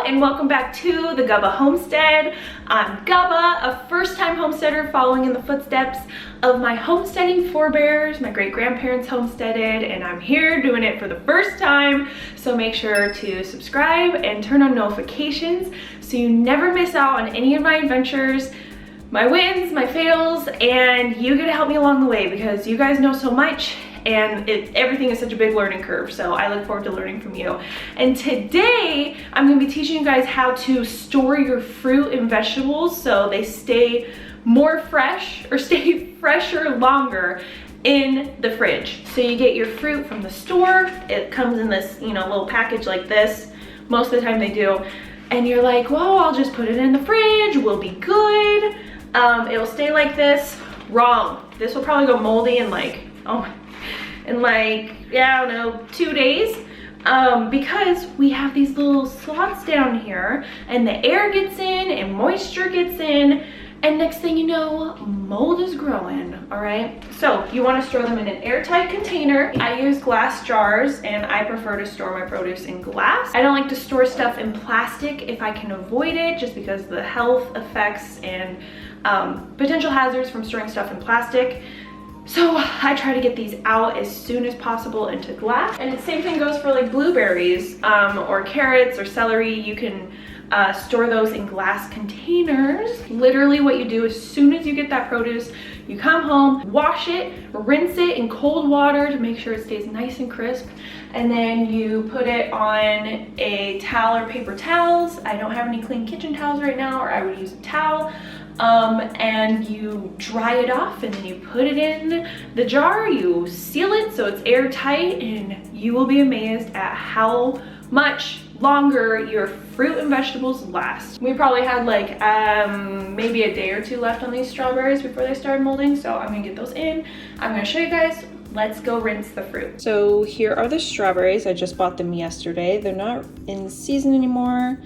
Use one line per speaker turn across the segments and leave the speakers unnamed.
and welcome back to the Gubba Homestead. I'm Gubba, a first-time homesteader following in the footsteps of my homesteading forebears. My great-grandparents homesteaded, and I'm here doing it for the first time. So make sure to subscribe and turn on notifications so you never miss out on any of my adventures, my wins, my fails, and you get to help me along the way because you guys know so much. And everything is such a big learning curve, so I look forward to learning from you. And today, I'm gonna be teaching you guys how to store your fruit and vegetables so they stay more fresh or stay fresher longer in the fridge. So you get your fruit from the store, it comes in this, little package like this. Most of the time they do. And you're like, well, I'll just put it in the fridge, we'll be good. It'll stay like this. Wrong. This will probably go moldy in I don't know, 2 days, because we have these little slots down here and the air gets in and moisture gets in, and next thing you know, mold is growing. All right, so you want to store them in an airtight container. I use glass jars and I prefer to store my produce in glass. I don't like to store stuff in plastic if I can avoid it, just because the health effects and potential hazards from storing stuff in plastic. So I try to get these out as soon as possible into glass. And the same thing goes for like blueberries or carrots or celery. You can store those in glass containers. Literally what you do as soon as you get that produce, you come home, wash it, rinse it in cold water to make sure it stays nice and crisp. And then you put it on a towel or paper towels. I don't have any clean kitchen towels right now, or I would use a towel. And you dry it off, and then you put it in the jar, you seal it so it's airtight, and you will be amazed at how much longer your fruit and vegetables last. We probably had like maybe a day or two left on these strawberries before they started molding, so I'm gonna get those in. I'm gonna show you guys. Let's go rinse the fruit. So here are the strawberries. I just bought them yesterday. They're not in season anymore.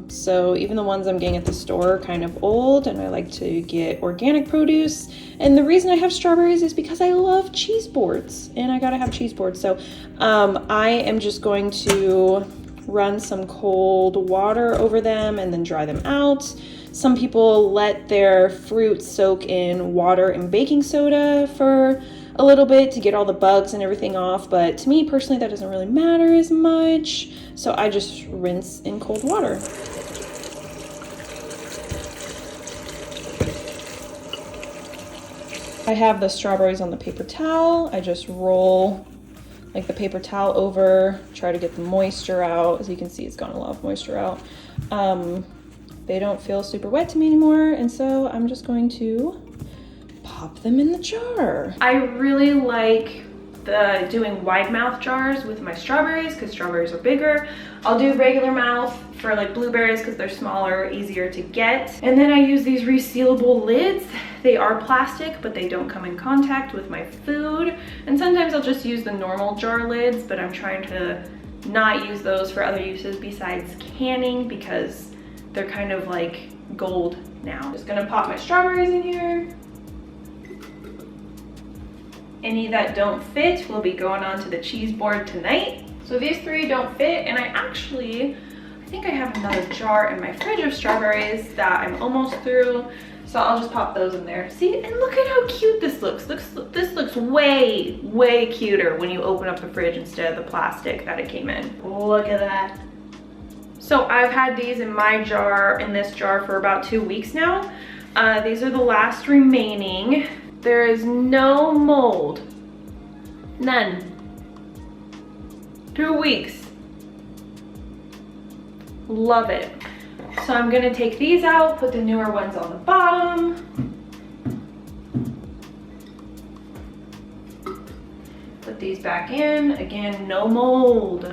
So even the ones I'm getting at the store are kind of old, and I like to get organic produce. And the reason I have strawberries is because I love cheese boards, and I gotta have cheese boards. So I am just going to run some cold water over them and then dry them out. Some people let their fruit soak in water and baking soda for a little bit to get all the bugs and everything off, but to me personally that doesn't really matter as much, so I just rinse in cold water. I have the strawberries on the paper towel. I just roll like the paper towel over, try to get the moisture out. As you can see, it's gotten a lot of moisture out. They don't feel super wet to me anymore, and so I'm just going to pop them in the jar. I really like doing wide mouth jars with my strawberries because strawberries are bigger. I'll do regular mouth for like blueberries because they're smaller, easier to get. And then I use these resealable lids. They are plastic, but they don't come in contact with my food. And sometimes I'll just use the normal jar lids, but I'm trying to not use those for other uses besides canning because they're kind of like gold now. Just gonna pop my strawberries in here. Any that don't fit will be going onto the cheese board tonight. So these three don't fit, and I think I have another jar in my fridge of strawberries that I'm almost through, so I'll just pop those in there. See, and look at how cute this looks. This looks way, way cuter when you open up the fridge instead of the plastic that it came in. Look at that. So I've had these in my jar, in this jar, for about 2 weeks now. These are the last remaining. There is no mold, none. 2 weeks. Love it. So I'm gonna take these out, put the newer ones on the bottom. Put these back in. Again, no mold.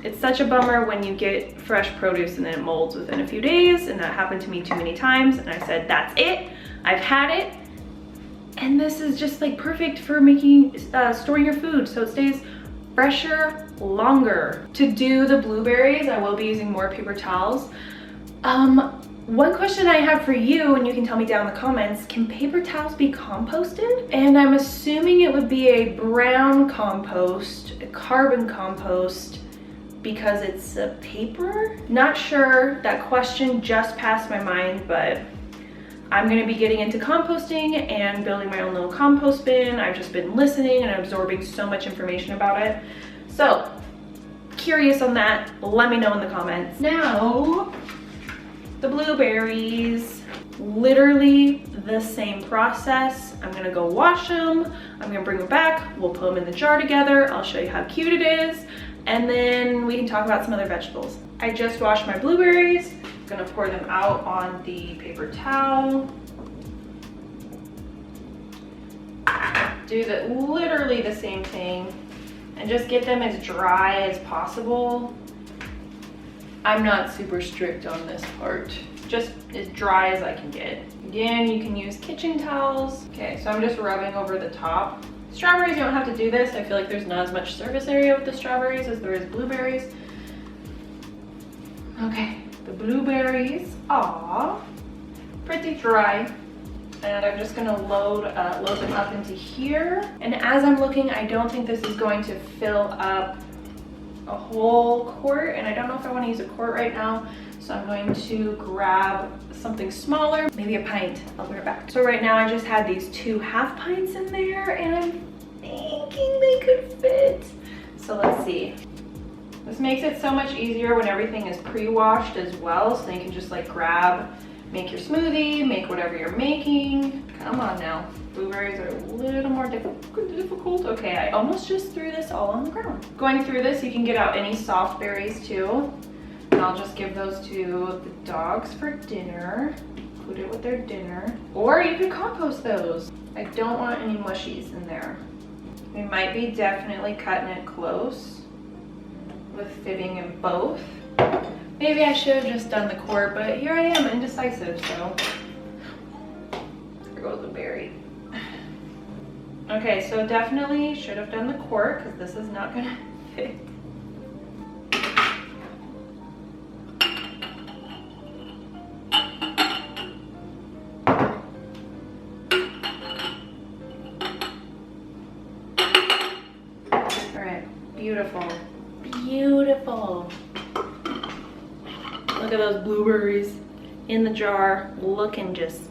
It's such a bummer when you get fresh produce and then it molds within a few days, and that happened to me too many times, and I said, that's it, I've had it. And this is just like perfect for storing your food so it stays fresher longer. To do the blueberries, I will be using more paper towels. One question I have for you, and you can tell me down in the comments, can paper towels be composted? And I'm assuming it would be a brown compost, a carbon compost, because it's a paper? Not sure, that question just passed my mind, but I'm gonna be getting into composting and building my own little compost bin. I've just been listening and absorbing so much information about it. So, curious on that, let me know in the comments. Now, the blueberries, literally the same process. I'm gonna go wash them, I'm gonna bring them back, we'll put them in the jar together, I'll show you how cute it is, and then we can talk about some other vegetables. I just washed my blueberries, I'm gonna pour them out on the paper towel. Do literally the same thing, and just get them as dry as possible. I'm not super strict on this part, just as dry as I can get. Again, you can use kitchen towels. Okay, so I'm just rubbing over the top. Strawberries, you don't have to do this. I feel like there's not as much surface area with the strawberries as there is blueberries. Okay, the blueberries are pretty dry. And I'm just gonna load them up into here. And as I'm looking, I don't think this is going to fill up a whole quart, and I don't know if I want to use a quart right now, so I'm going to grab something smaller, maybe a pint. I'll bring it back. So right now I just had these 2 half pints in there, and I'm thinking they could fit. So let's see. This makes it so much easier when everything is pre-washed as well, so you can just like grab, make your smoothie, make whatever you're making. Come on now. Blueberries are a little more difficult. Okay, I almost just threw this all on the ground. Going through this, you can get out any soft berries too. And I'll just give those to the dogs for dinner. Include it with their dinner. Or you could compost those. I don't want any mushies in there. We might be definitely cutting it close with fitting in both. Maybe I should have just done the quart, but here I am, indecisive, so. There goes the berry. Okay, so definitely should have done the quart because this is not gonna fit. All right, beautiful, beautiful. Look at those blueberries in the jar, looking just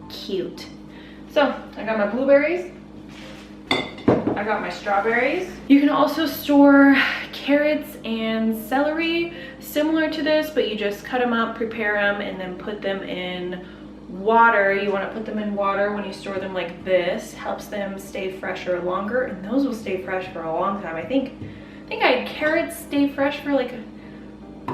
cute. So I got my blueberries. I got my strawberries. You can also store carrots and celery similar to this, but you just cut them up, prepare them, and then put them in water. You want to put them in water when you store them like this. Helps them stay fresher longer, and those will stay fresh for a long time. I think I had carrots stay fresh for like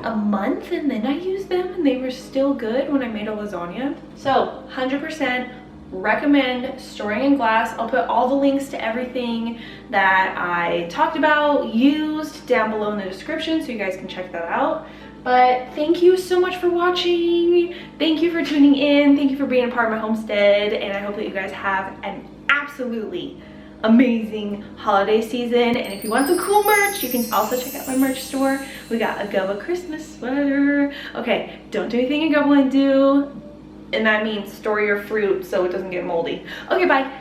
a month, and then I used them and they were still good when I made a lasagna. So 100% recommend storing in glass. I'll put all the links to everything that I talked about, used down below in the description, so you guys can check that out. But thank you so much for watching. Thank you for tuning in. Thank you for being a part of my homestead, and I hope that you guys have an absolutely amazing holiday season. And if you want some cool merch, you can also check out my merch store. We got a Gubba Christmas sweater. Okay, don't do anything a Gubba wouldn't do, and that means store your fruit so it doesn't get moldy. Okay, bye.